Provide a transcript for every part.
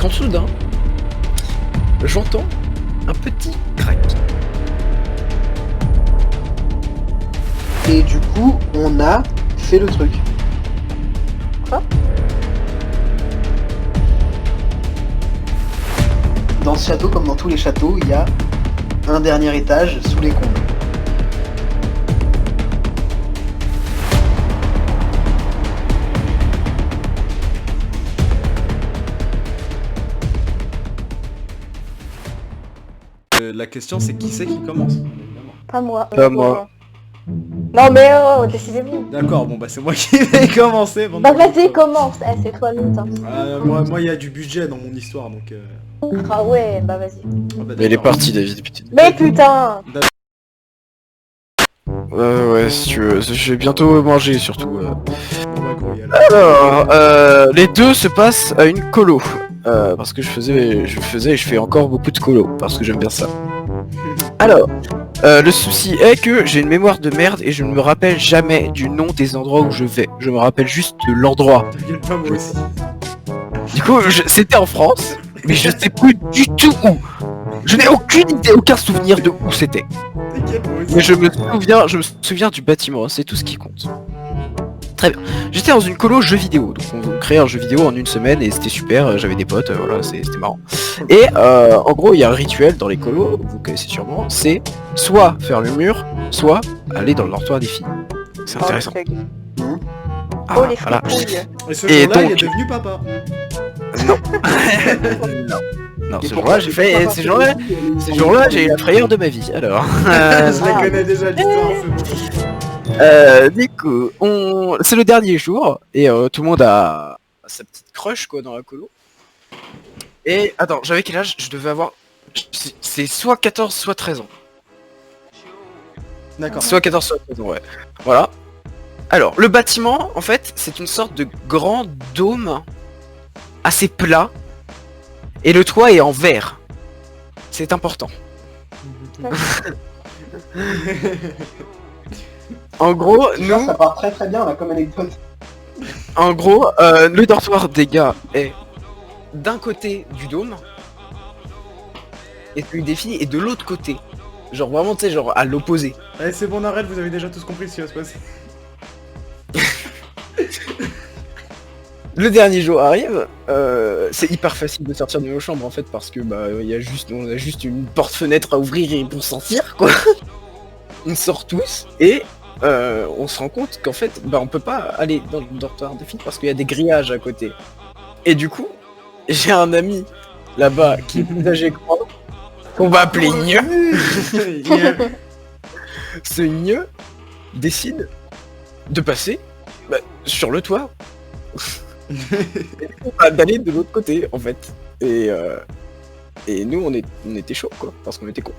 quand soudain, j'entends un petit crack. Et du coup, on a fait le truc. Quoi? Dans ce château, comme dans tous les châteaux, il y a un dernier étage sous les combles. La question c'est qui c'est qui commence évidemment. Pas moi. Pas moi. Non mais oh, décidez-vous. D'accord, bon bah c'est moi qui vais commencer. Bah vas-y, commence. Eh, c'est toi l'autre. Hein. Moi il y a du budget dans mon histoire donc... Ah ouais, bah vas-y. ah bah, Mais elle est d'accord. partie, David, putain. Mais putain. Ouais, si tu veux, je vais bientôt manger, surtout. Bon bah gros, y a là. Alors, les deux se passent à une colo. Parce que je faisais et je fais encore beaucoup de colo, parce que j'aime bien ça. Alors, le souci est que j'ai une mémoire de merde et je ne me rappelle jamais du nom des endroits où je vais. Je me rappelle juste de l'endroit. T'inquiète pas, moi aussi. Du coup, c'était en France, mais je sais plus du tout où. Je n'ai aucune idée, aucun souvenir de où c'était. T'inquiète, moi aussi. Mais je me souviens du bâtiment, c'est tout ce qui compte. Très bien. J'étais dans une colo jeux vidéo, donc on créait un jeu vidéo en une semaine et c'était super, j'avais des potes, voilà, c'était marrant. Et en gros, il y a un rituel dans les colos, vous connaissez sûrement, c'est soit faire le mur, soit aller dans le dortoir des filles. C'est intéressant. Ah, Oh les voilà. fripouilles. Et ce Et jour-là, il est donc- devenu papa. Non. Non, ce jour-là, j'ai fait. Ces jours-là, j'ai eu la frayeur de ma vie. Alors. Je la connais déjà l'histoire, c'est bon. Du coup, c'est le dernier jour et tout le monde a sa petite crush quoi dans la colo. Et attends, j'avais quel âge? Je devais avoir. C'est soit 14, soit 13 ans. D'accord. Soit 14, soit 13 ans, ouais. Voilà. Alors, le bâtiment, en fait, c'est une sorte de grand dôme assez plat. Et le toit est en verre. C'est important. En gros, Ça, nous, ça part très très bien là comme anecdote. en gros, le dortoir des gars est d'un côté du dôme et celui des filles est de l'autre côté. Genre vraiment, tu sais, genre à l'opposé. Allez, c'est bon, on arrête, vous avez déjà tous compris ce qui va se passer. Le dernier jour arrive, c'est hyper facile de sortir de nos chambres en fait parce que bah on a juste une porte-fenêtre à ouvrir et pour sortir quoi. On sort tous et on se rend compte qu'en fait bah on peut pas aller dans le dortoir des filles parce qu'il y a des grillages à côté. Et du coup, j'ai un ami là-bas qui est plus âgé que moi, qu'on va appeler Gneu. Ce Gneu décide de passer sur le toit. D'aller de l'autre côté en fait. Et nous on était chaud quoi, parce qu'on était cons.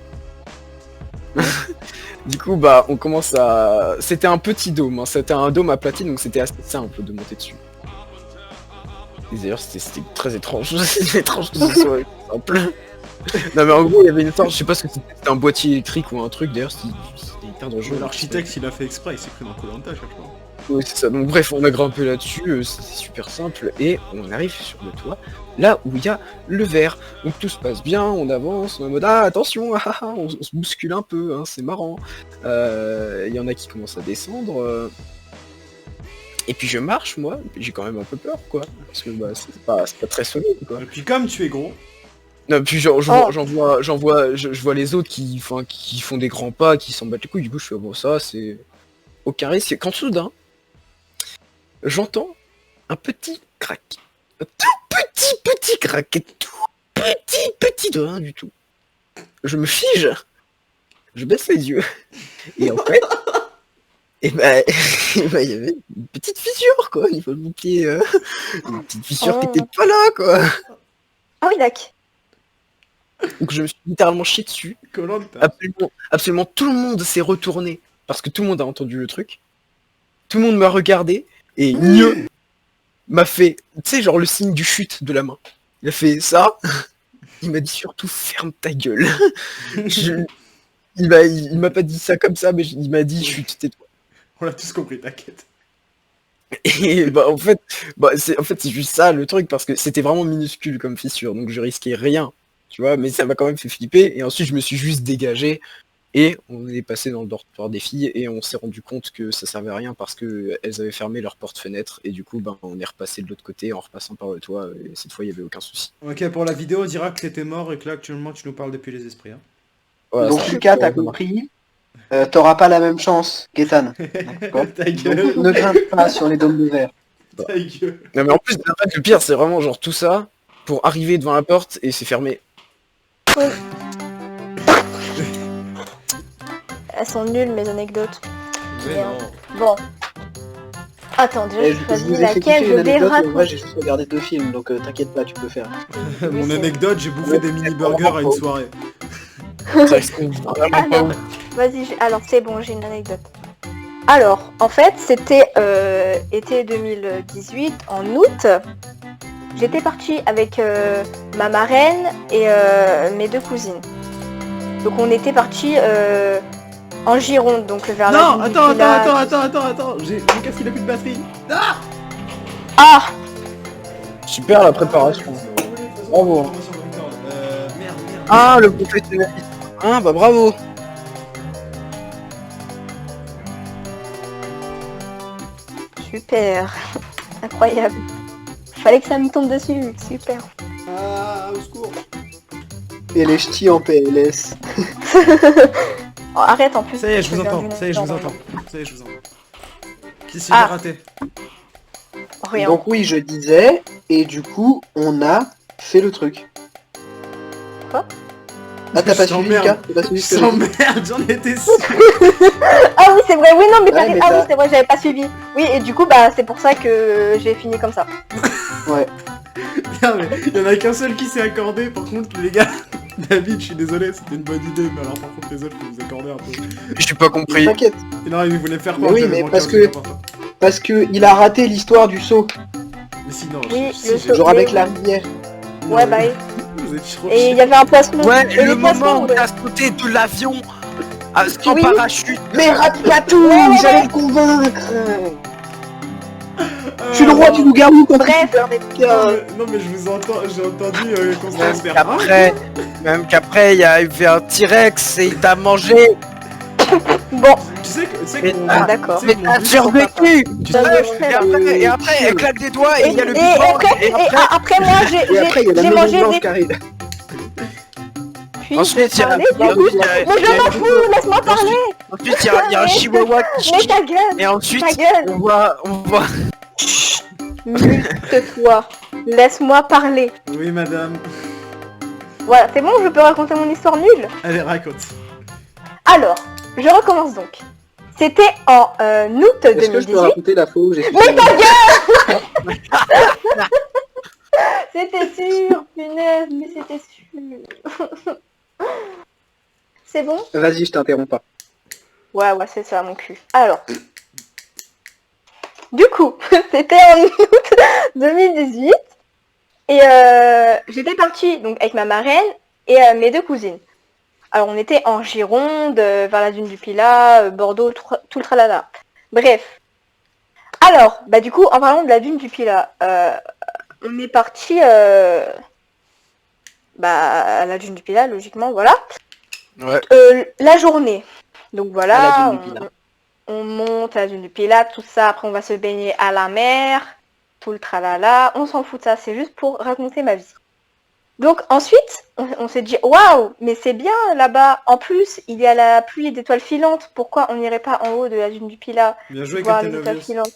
Du coup bah on commence à. C'était un petit dôme, hein. C'était un dôme à platine donc c'était assez simple de monter dessus. Et d'ailleurs c'était très étrange, c'était étrange que ce soit simple. Non mais en gros il y avait une sorte, je sais pas ce que c'était un boîtier électrique ou un truc d'ailleurs c'était hyper dangereux. L'architecte il a fait exprès, il s'est pris dans Koh-Lanta chaque fois. Oui, c'est ça. Donc bref, on a grimpé là-dessus, c'était super simple, et on arrive sur le toit, là où il y a le verre. Donc tout se passe bien, on avance, on est en mode ah attention, on se bouscule un peu, hein, c'est marrant. Il y en a qui commencent à descendre. Et puis je marche moi, et puis j'ai quand même un peu peur quoi. Parce que bah c'est pas très solide quoi. Et puis comme tu es gros, Non, puis je vois les autres qui font des grands pas, qui s'en battent les couilles, du coup je fais bon ça c'est aucun risque. Quand soudain, j'entends un petit crack. Un tout petit crack. Tout petit de rien du tout. Je me fige. Je baisse les yeux. Et en fait, il y avait une petite fissure quoi, au niveau de mon pied. Une petite fissure qui était pas là quoi. Ah oui, d'accord. Donc je me suis littéralement chié dessus. Koh-Lanta. Absolument tout le monde s'est retourné. Parce que tout le monde a entendu le truc. Tout le monde m'a regardé. Et Gneu m'a fait, tu sais, genre le signe du chute de la main. Il a fait ça. Il m'a dit surtout ferme ta gueule. Il m'a pas dit ça comme ça, mais il m'a dit chute, tais-toi. On l'a tous compris, t'inquiète. Et bah en fait, c'est juste ça le truc, parce que c'était vraiment minuscule comme fissure, donc je risquais rien, tu vois, mais ça m'a quand même fait flipper, et ensuite je me suis juste dégagé, et on est passé dans le dortoir des filles, et on s'est rendu compte que ça servait à rien parce que elles avaient fermé leur porte-fenêtre, et du coup, ben, on est repassé de l'autre côté en repassant par le toit, et cette fois il y avait aucun souci. Ok, pour la vidéo, on dira que t'étais mort et que là, actuellement, tu nous parles depuis les esprits. Hein. Voilà, Donc ça- Lucas, t'as ça- compris. T'auras pas la même chance qu'Ethan. D'accord. Ta gueule, Donc, ne grimpe pas sur les dômes de verre. ta gueule. Non mais en plus, en fait, le pire c'est vraiment genre tout ça, pour arriver devant la porte, et c'est fermé. Elles sont nulles mes anecdotes. Mais Merde. non. Bon. Attends, déjà Eh, je je choisis vous ai fait laquelle kiffer je une vais anecdote, mais raconter. moi j'ai juste regardé 2 films, donc t'inquiète pas, tu peux faire. Mon c'est- anecdote, j'ai bouffé des mini-burgers à une soirée. Ça se trouve vraiment pas Alors, ouf. vas-y, alors c'est bon, j'ai une anecdote. Alors, en fait, c'était été 2018, en août. J'étais partie avec ma marraine et mes 2 cousines. Donc on était partis en Gironde, donc vers la Non, ville du attends, Pilat. j'ai Lucas, il a plus de batterie. Ah Super la préparation. Bravo. Merde. Ah, le professionnalisme. Ah, bah bravo. Super. Incroyable. Fallait que ça me tombe dessus. Super. Ah, au secours. Et les ch'tis en PLS. Oh, arrête en plus. Ça y est, je vous viens entends. d'une Ça y est, je vous énorme- entends. Ça y est, je vous entends. Qu'est-ce que j'ai Ah. raté? Rien. Donc oui, je disais, et du coup, on a fait le truc. Quoi? Ah, t'as pas Je suivi t'emmerde. Lucas? T'as pas suivi ce que j'ai dit? Merde, j'en étais sûr. Ah oui, c'est vrai. Oui, non, mais Ouais, mais ah oui, t'as- c'est vrai, j'avais pas suivi. Oui, et du coup, bah, c'est pour ça que j'ai fini comme ça. Ouais. Non, mais il y en a qu'un seul qui s'est accordé. Par contre, les gars, David, je suis désolé, c'était une bonne idée. Mais alors, par contre, les autres, faut vous accorder un peu. J'ai pas compris. T'inquiète. Et non, il voulait faire Mais croire oui, j'avais mais manqué parce un que- truc important. Parce que il a raté l'histoire du saut. Mais si, non, Oui, si, le j'ai- saut. Genre Mais avec oui. la rivière. Non, Ouais, mais- bah oui. Vous êtes trop Et il y chiants. avait un poisson. Ouais, Et le les poissons, moment où ouais. t'as sauté de l'avion sans Oui. parachute. Mais rate pas tout, Ouais, ouais, j'allais ouais. le convaincre. Je Ah, suis le roi du loup-garou quand Bref. tu perds des cas. Non, mais je vous entends, j'ai entendu Constance faire. Même qu'après, il y avait un T-Rex et il t'a mangé. Bon, Tu sais que Mais- mon- ah, d'accord. tu sais Mais que mon t'as but- survécu. Tu Ça sais- me fait Et après, elle claque des doigts et il y a le et Big Bang. Et après, après moi, Et après, il y a la j'ai maison mangé blanche des... qui arrive. Puis ensuite, il y a parler, il y a- du coup. il y a- Mais je m'en fous, laisse-moi parler. ensuite, il y a un chihuahua qui Mais chie. ta gueule, Et ensuite, ta gueule. on voit. Mute-toi. Laisse-moi parler. Oui, madame. Voilà, c'est bon, je peux raconter mon histoire nulle. Allez, raconte. Alors, je recommence donc. C'était en août Est-ce que je peux 2018. raconter la fois où j'ai fait Mais ta gueule. C'était sûr, punaise, mais c'était sûr. C'est bon? Vas-y, je t'interromps pas. Ouais, c'est ça, mon cul. Alors. Du coup, c'était en août 2018. Et j'étais partie donc avec ma marraine et mes 2 cousines. Alors on était en Gironde, vers la dune du Pilat, Bordeaux, tout le tralala. Bref. Alors, bah du coup, en parlant de la dune du Pilat, on est parti à la dune du Pilat, logiquement, voilà. Ouais. La journée. Donc voilà, À la dune du Pilat. on monte à la dune du Pilat, tout ça, après on va se baigner à la mer, tout le tralala, on s'en fout de ça, c'est juste pour raconter ma vie. Donc ensuite, on s'est dit, waouh, mais c'est bien là-bas, en plus, il y a la pluie d'étoiles filantes, pourquoi on n'irait pas en haut de la dune du Pilat, Bien joué, voir Captain les étoiles Obvious. filantes.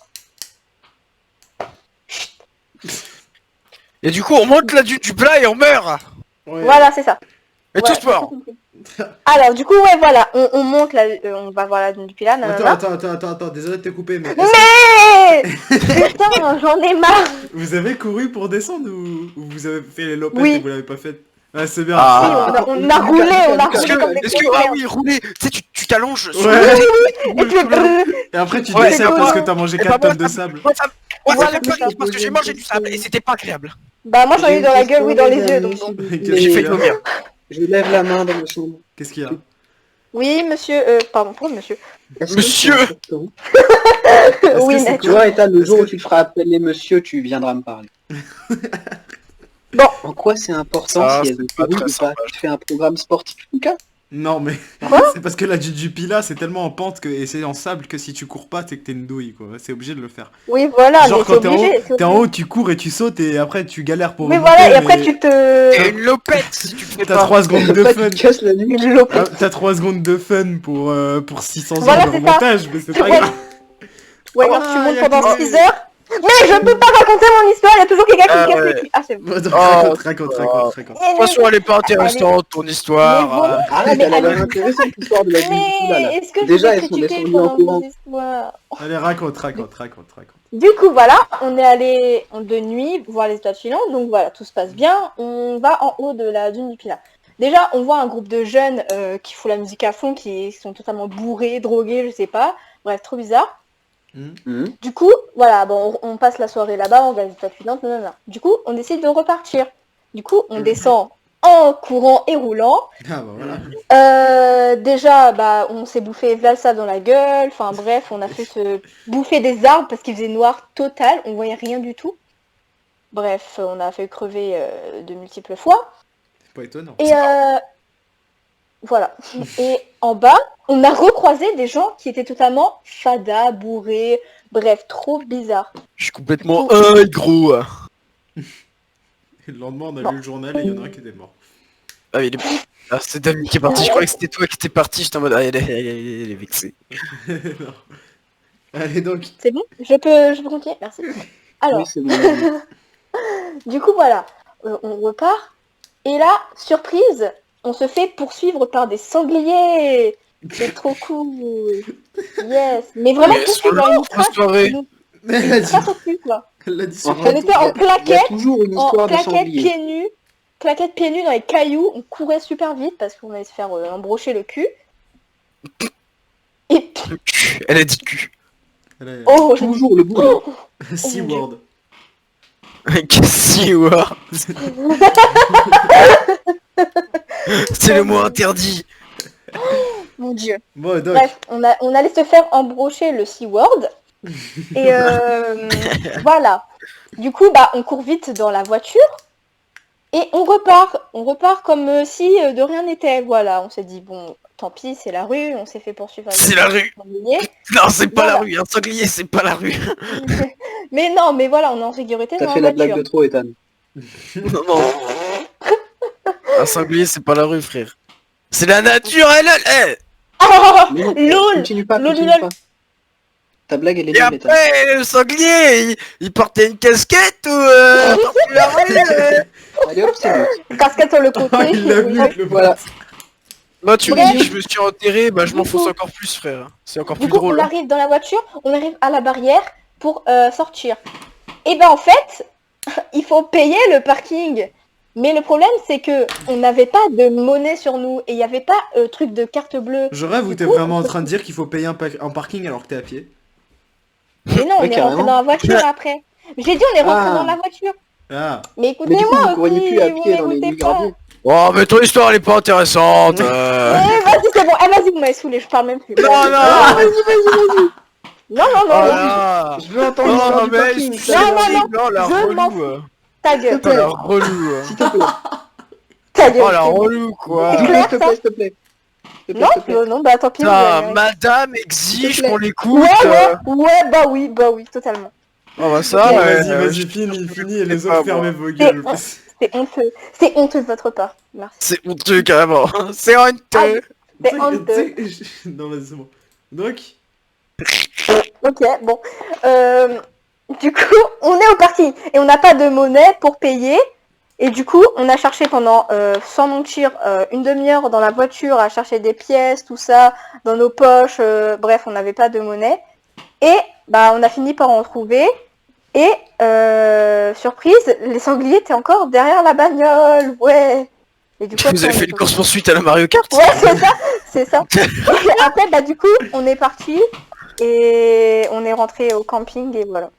Et du coup, on monte la du plat et on meurt. Ouais. Voilà, c'est ça. Et Ouais, tout j'ai sport. tout compris. Alors du coup, ouais, voilà, on monte, on va voir la dune du Pilat, nanana. Attends, désolé de te couper, mais Mais putain, j'en ai marre. vous avez couru pour descendre ou vous avez fait les lopettes Oui. et vous l'avez pas fait? Ah, c'est bien. Ah. Oui, on a roulé, on a Est-ce roulé comme des que, ah contreurs. oui, rouler, tu sais, tu t'allonges sur Ouais. Et puis, Et après, tu Ouais, décèdes c'est parce bon. que t'as mangé Et 4 bah, tonnes de sable. Moi, ça Voilà, me fait c'est rire ça. parce que j'ai mangé du sable et c'était pas agréable. bah moi j'en ai eu dans la gueule, oui, dans les yeux, donc bon. J'ai fait vomir. Je lève la main dans ma chambre. Qu'est-ce qu'il y a? Oui, monsieur. Pardon, pourquoi monsieur? Est-ce que Monsieur c'est important Est-ce Oui, que c'est mais- Tu vois, Ethan, le jour où tu te feras appeler monsieur, tu viendras me parler. Bon. En quoi c'est important Ça, si elle c'est veut pas courir très ou pas? sympa. Tu fais un programme sportif, Lucas? Non mais Quoi c'est parce que la Jujupila c'est tellement en pente et c'est en sable que si tu cours pas c'est que t'es une douille quoi. C'est obligé de le faire. Oui, voilà, Genre mais quand c'est t'es en haut, obligé. c'est t'es en obligé. haut, tu cours et tu sautes et après tu galères pour Oui, remonter. voilà, et après mais tu te. Et une lopette si tu le fais T'as pas. 3 secondes de Pas fun. tu te casses la nuque. Une lopette. Ah, t'as 3 secondes de fun pour 600 Voilà, heures de c'est ça. remontage, mais c'est Tu pas vois- grave. Ouais, Ah, alors tu montes y a pendant qui- 6 heures. Mais je peux pas raconter mon histoire, il y a toujours quelqu'un qui me Ah casse les ouais. couilles. Ah, c'est bon. Bon, donc, Oh, raconte. Et De toute façon, elle est pas intéressante, ton histoire. Mais voilà. Arrête, Mais elle a l'air allez- intéressante l'histoire de la Jujutsu là. Mais est-ce que je Déjà, vais elles sont critiquer descendues pendant en vos courant. histoires? Allez, raconte. Du coup, voilà, on est allé de nuit voir les étoiles filantes, donc voilà, tout se passe bien. On va en haut de la dune du Pilat. Déjà, on voit un groupe de jeunes qui font la musique à fond, qui sont totalement bourrés, drogués, je sais pas. Bref, trop bizarre. Du coup, voilà, bon, on passe la soirée là-bas, on va les étoiles filantes, nanana. Du coup, on décide de repartir. Du coup, on descend en courant et roulant. Ah bah voilà. Déjà, bah, on s'est bouffé Vlasa dans la gueule. Enfin bref, on a fait se bouffer des arbres parce qu'il faisait noir total. On voyait rien du tout. Bref, on a fait crever de multiples fois. C'est pas étonnant. Et voilà. Et en bas, on a recroisé des gens qui étaient totalement fada, bourrés. Bref, trop bizarre. Je suis complètement Oh. gros. Et le lendemain, on a Bon. lu le journal et il y en a un qui était mort. Ah, mais il est... Ah, c'est Damien qui est parti. Je croyais que c'était toi qui étais parti. J'étais en mode, ah, elle est vexée. Non. Allez donc. C'est bon? Je peux continuer? Merci. Alors, Oui, c'est bon. du coup, voilà. On repart. Et là, surprise, on se fait poursuivre par des sangliers. C'est trop cool. Yes. Mais vraiment, Mais tout sur est dans une l'autre trace. soirée. Elle a dit, Trace au cul, quoi. elle l'a dit En sur fait, On était en il y a claquette, toujours une en histoire de claquette sanglier. pieds nus. Claquette pieds nus dans les cailloux. On courait super vite parce qu'on allait se faire embrocher le cul. Et... Elle a dit cul. Elle a... Oh, j'ai dit... Toujours le bout. Sea-Word. Qu'est-ce C'est le mot interdit. Mon dieu. Bon, donc. Bref, on allait se faire embrocher le Sea-Word. Et voilà. Du coup, bah, on court vite dans la voiture. Et on repart. On repart comme si de rien n'était. Voilà, on s'est dit, bon, tant pis, c'est la rue. On s'est fait poursuivre. avec C'est la rue. un sanglier. Non, c'est pas Voilà. la rue. Un sanglier, c'est pas la rue. Mais non, mais voilà, on est en sécurité T'as dans fait la la blague voiture. de trop, Ethan. Non, non. Un sanglier, c'est pas la rue, frère. C'est la nature, elle. Ah, Mais non, lol. continue pas, Lol, continue lol. pas. Ta blague, elle est Et nulle, Ethan. après, le sanglier, il portait une casquette ou portait la rue, Allez hop, c'est bon. Casquette sur le côté. Oh, il l'a vu avec le Voilà. Bah tu me Bref. dis que je me suis enterré, bah je m'enfonce encore plus, frère. C'est encore Du plus coup, drôle. on arrive dans la voiture, on arrive à la barrière pour sortir. Et ben en fait, il faut payer le parking. Mais le problème, c'est que on n'avait pas de monnaie sur nous et il n'y avait pas truc de carte bleue. Je rêve où Du t'es coup, vraiment en train de dire qu'il faut payer un parking alors que t'es à pied. Mais non, on Ouais, est rentré carrément. dans la voiture après. J'ai dit on est rentré Ah. dans la voiture. Ah. Mais Mais du coup, écoutez-moi vous couriez aussi, plus à vous pied dans les m'écoutez nuits pas. graviers. Oh mais ton histoire elle est pas intéressante. Eh, vas-y, c'est bon. Eh, vas-y, vous m'avez saoulé, je parle même plus. Non Ah, non. vas-y. Non, non, Oh non, là. Je veux entendre l'histoire Non du mais parking. c'est Non, non, non. non, la Je m'en relou. ta gueule. Oh la relou. S'il te plaît. Ta gueule. Oh la c'est bon. relou quoi. C'est Dis-le, clair, s'il te ça plaît, s'il te plaît. S'il te plaît, Non, s'il te plaît. non, bah tant pis. vous Putain, avez- madame exige S'il te qu'on plaît. l'écoute. Ouais, bah oui, totalement. Oh bah ça, Ok, Vas-y, fini, et les sais pas, autres fermez moi. vos gueules. C'est honteux de votre part. Merci. c'est honteux carrément. C'est honteux. C'est honteux. Non, vas-y, c'est bon. Donc, Ok, bon. Du coup, on est au parking et on n'a pas de monnaie pour payer. Et du coup, on a cherché pendant, sans mentir, une demi-heure dans la voiture à chercher des pièces, tout ça, dans nos poches. Bref, on n'avait pas de monnaie. Et bah, on a fini par en trouver. Et surprise, les sangliers étaient encore derrière la bagnole. Ouais. Et du coup, Vous après, avez on fait est une course poursuite à la Mario Kart. Ouais, c'est ça. Et après, bah du coup, on est parti et on est rentré au camping et voilà.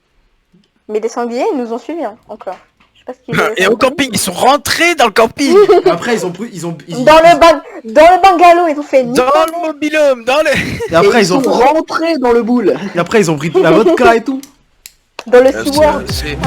Mais des sangliers, ils nous ont suivis hein, encore. Je sais pas ce qu'ils Et au camping, ils sont rentrés dans le camping. Après, ils ont Dans le bungalow, ils ont fait Dans le mobilhome, dans le... Et après, ils sont rentrés dans le boule. Et après, ils ont pris de la vodka et tout. dans le C'est SeaWorld. possible.